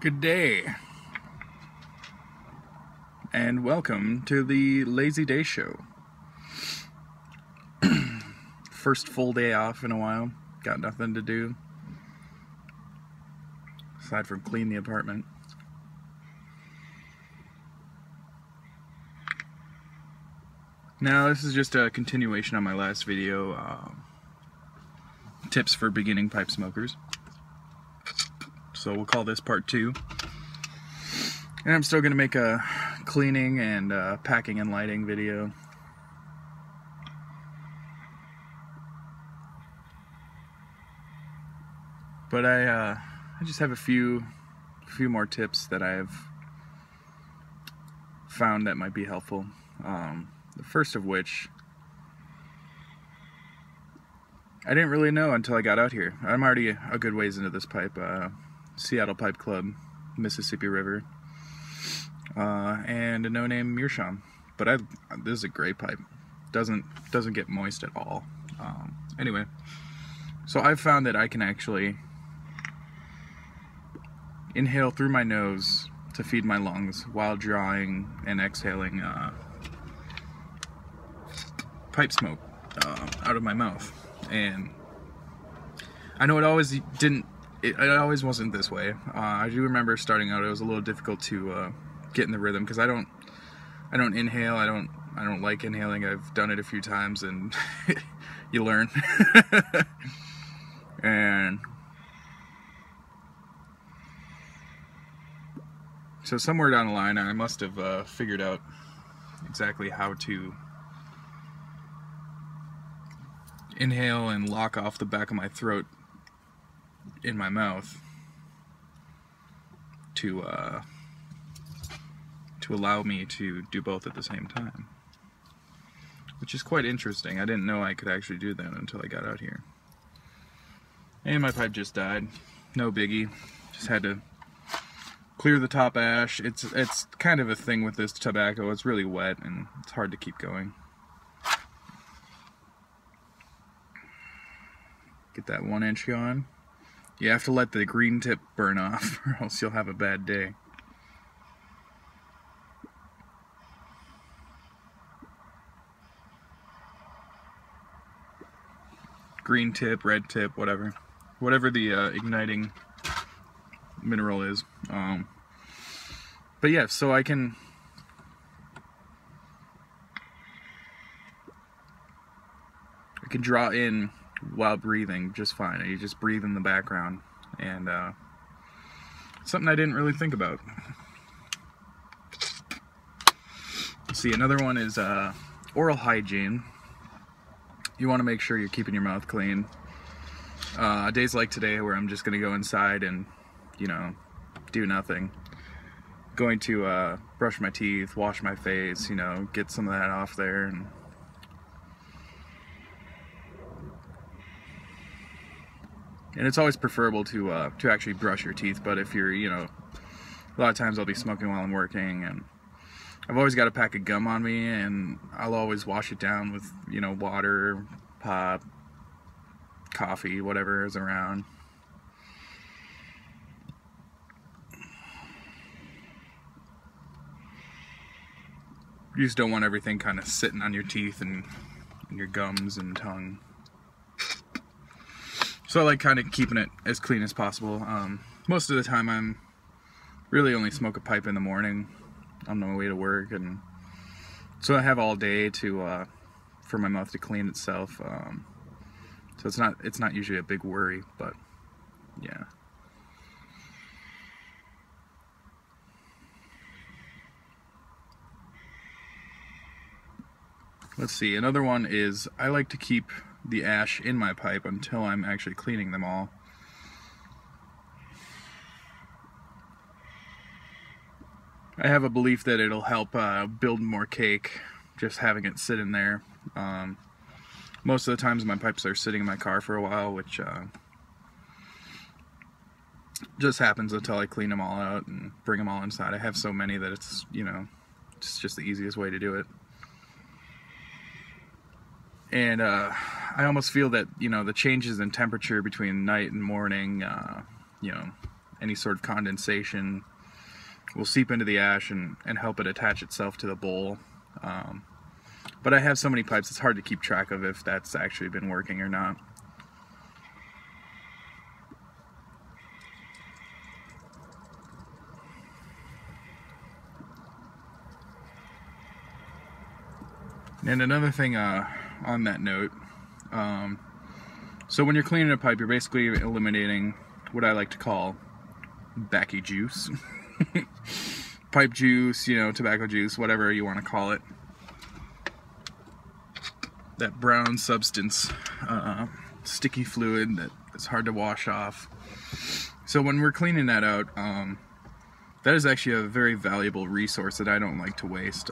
Good day, and welcome to the Lazy Day Show. First full day off in a while. Got nothing to do aside from clean the apartment. Now, this is just a continuation on my last video, tips for beginning pipe smokers. So we'll call this part 2. And I'm still going to make a cleaning and packing and lighting video. But I just have a few more tips that I've found that might be helpful. The first of which I didn't really know until I got out here. I'm already a good ways into this pipe. Seattle Pipe Club, Mississippi River, and a no-name Meerschaum. But this is a great pipe. Doesn't get moist at all. Anyway, so I've found that I can actually inhale through my nose to feed my lungs while drawing and exhaling pipe smoke out of my mouth. And I know it always wasn't this way. I do remember starting out it was a little difficult to get in the rhythm because I don't inhale. I don't like inhaling. I've done it a few times and you learn. And so somewhere down the line I must have figured out exactly how to inhale and lock off the back of my throat in my mouth to allow me to do both at the same time, which is quite interesting. I didn't know I could actually do that until I got out here. And my pipe just died. No biggie. Just had to clear the top ash. It's kind of a thing with this tobacco. It's really wet and it's hard to keep going. Get that 1 inch going. You have to let the green tip burn off or else you'll have a bad day. Green tip, red tip, whatever the igniting mineral is. But yeah, so I can draw in while breathing just fine. You just breathe in the background, and something I didn't really think about. See, another one is oral hygiene. You want to make sure you're keeping your mouth clean. Days like today where I'm just going to go inside and, do nothing. Going to brush my teeth, wash my face, get some of that off there. And it's always preferable to actually brush your teeth, but if you're, a lot of times I'll be smoking while I'm working, and I've always got a pack of gum on me, and I'll always wash it down with, water, pop, coffee, whatever is around. You just don't want everything kind of sitting on your teeth and your gums and tongue. So I like kind of keeping it as clean as possible. Most of the time I'm really only smoke a pipe in the morning on my way to work, and so I have all day to for my mouth to clean itself. So it's not usually a big worry, but yeah. Let's see, another one is I like to keep the ash in my pipe until I'm actually cleaning them all. I have a belief that it'll help build more cake just having it sit in there. Most of the times my pipes are sitting in my car for a while, which just happens until I clean them all out and bring them all inside. I have so many that it's, it's just the easiest way to do it. And I almost feel that, the changes in temperature between night and morning, any sort of condensation will seep into the ash and help it attach itself to the bowl. But I have so many pipes, it's hard to keep track of if that's actually been working or not. And another thing on that note, so when you're cleaning a pipe, you're basically eliminating what I like to call backy juice. Pipe juice, you know, tobacco juice, whatever you want to call it. That brown substance, sticky fluid that is hard to wash off. So when we're cleaning that out, that is actually a very valuable resource that I don't like to waste.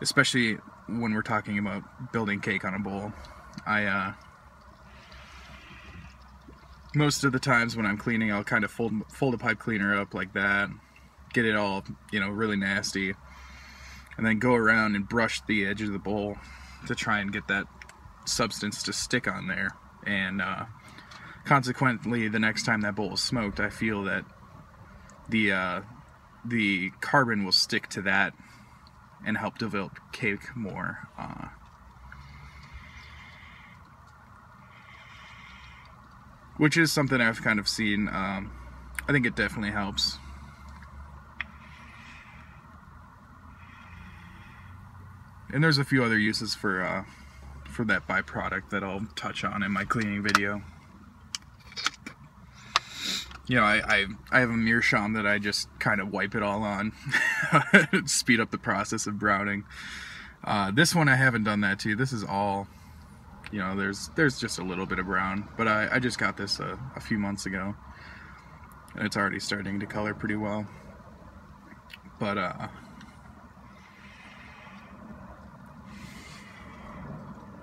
Especially when we're talking about building cake on a bowl. Most of the times when I'm cleaning, I'll kind of fold a pipe cleaner up like that, get it all, you know, really nasty, and then go around and brush the edge of the bowl to try and get that substance to stick on there. And consequently, the next time that bowl is smoked, I feel that the carbon will stick to that and help develop cake more. Which is something I've kind of seen. I think it definitely helps. And there's a few other uses for that byproduct that I'll touch on in my cleaning video. You know, I have a meerschaum that I just kind of wipe it all on, speed up the process of browning. This one I haven't done that to. This is all, you know, there's just a little bit of brown, but I just got this a few months ago, and it's already starting to color pretty well. But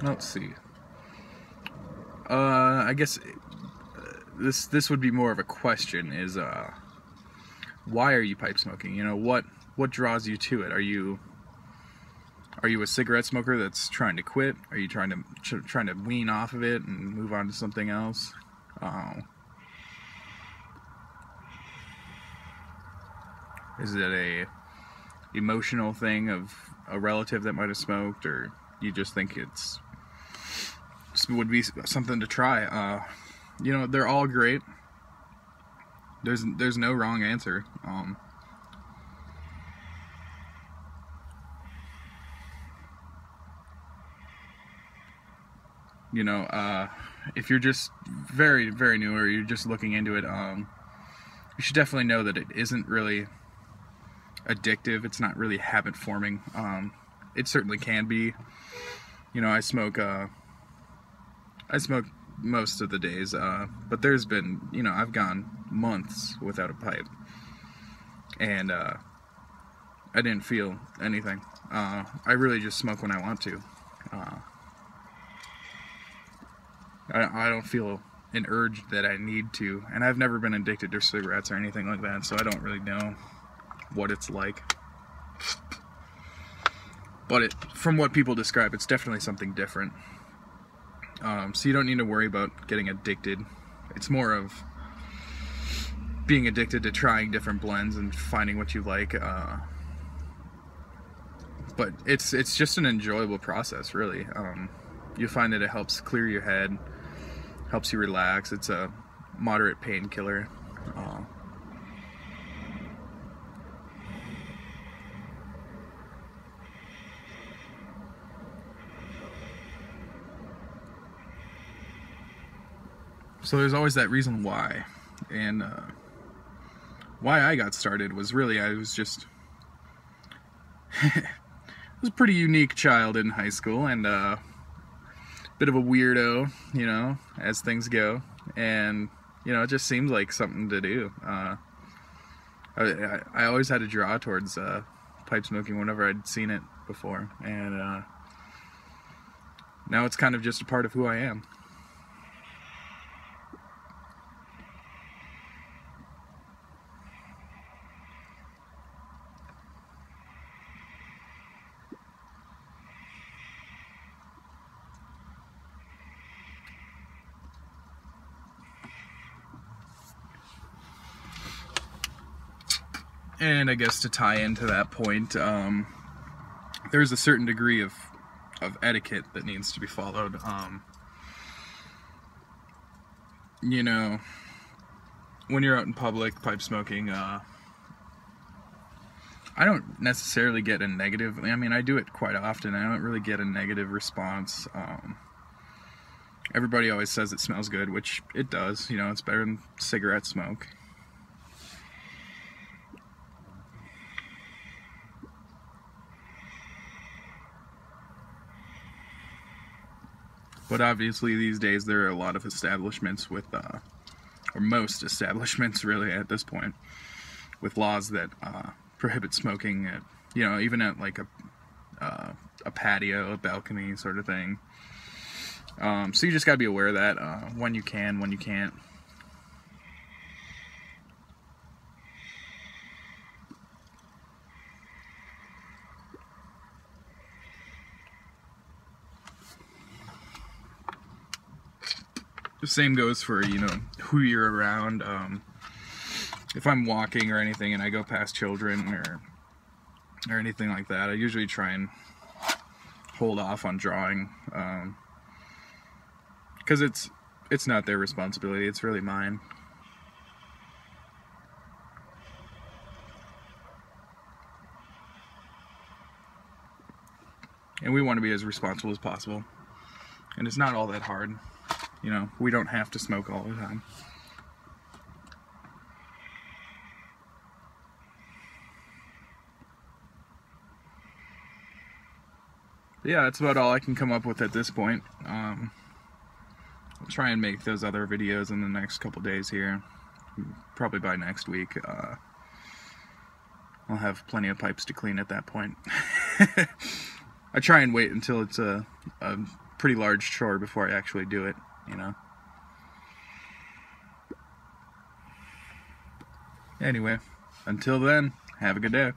let's see. I guess this would be more of a question, is why are you pipe smoking? You know, what draws you to it? Are you a cigarette smoker that's trying to quit? Are you trying to wean off of it and move on to something else? Is it a emotional thing of a relative that might have smoked, or you just think it would be something to try? You know, they're all great. There's no wrong answer. You know, if you're just very, very new, or you're just looking into it, you should definitely know that it isn't really addictive. It's not really habit forming. It certainly can be. You know, I smoke most of the days, but there's been, you know, I've gone months without a pipe, and I didn't feel anything. I really just smoke when I want to. I don't feel an urge that I need to, and I've never been addicted to cigarettes or anything like that, so I don't really know what it's like. But from what people describe, it's definitely something different. So you don't need to worry about getting addicted. It's more of being addicted to trying different blends and finding what you like. But it's just an enjoyable process, really. You find that it helps clear your head, helps you relax. It's a moderate painkiller. So there's always that reason why. And why I got started was really, I was just I was a pretty unique child in high school, and bit of a weirdo, you know, as things go, and you know, it just seemed like something to do. I always had a draw towards pipe smoking whenever I'd seen it before, and now it's kind of just a part of who I am. And I guess to tie into that point, there's a certain degree of etiquette that needs to be followed. You know, when you're out in public pipe smoking, I don't necessarily get a negative, I mean, I do it quite often, I don't really get a negative response. Everybody always says it smells good, which it does, you know, it's better than cigarette smoke. But obviously these days there are a lot of establishments with, or most establishments really at this point, with laws that prohibit smoking at, you know, even at like a patio, a balcony sort of thing. So you just gotta be aware of that, when you can, when you can't. The same goes for, you know, who you're around. If I'm walking or anything and I go past children or anything like that, I usually try and hold off on drawing, because it's not their responsibility, it's really mine. And we want to be as responsible as possible. And it's not all that hard. You know, we don't have to smoke all the time. But yeah, that's about all I can come up with at this point. I'll try and make those other videos in the next couple days here. Probably by next week. I'll have plenty of pipes to clean at that point. I try and wait until it's a pretty large chore before I actually do it, you know. Anyway, until then, have a good day.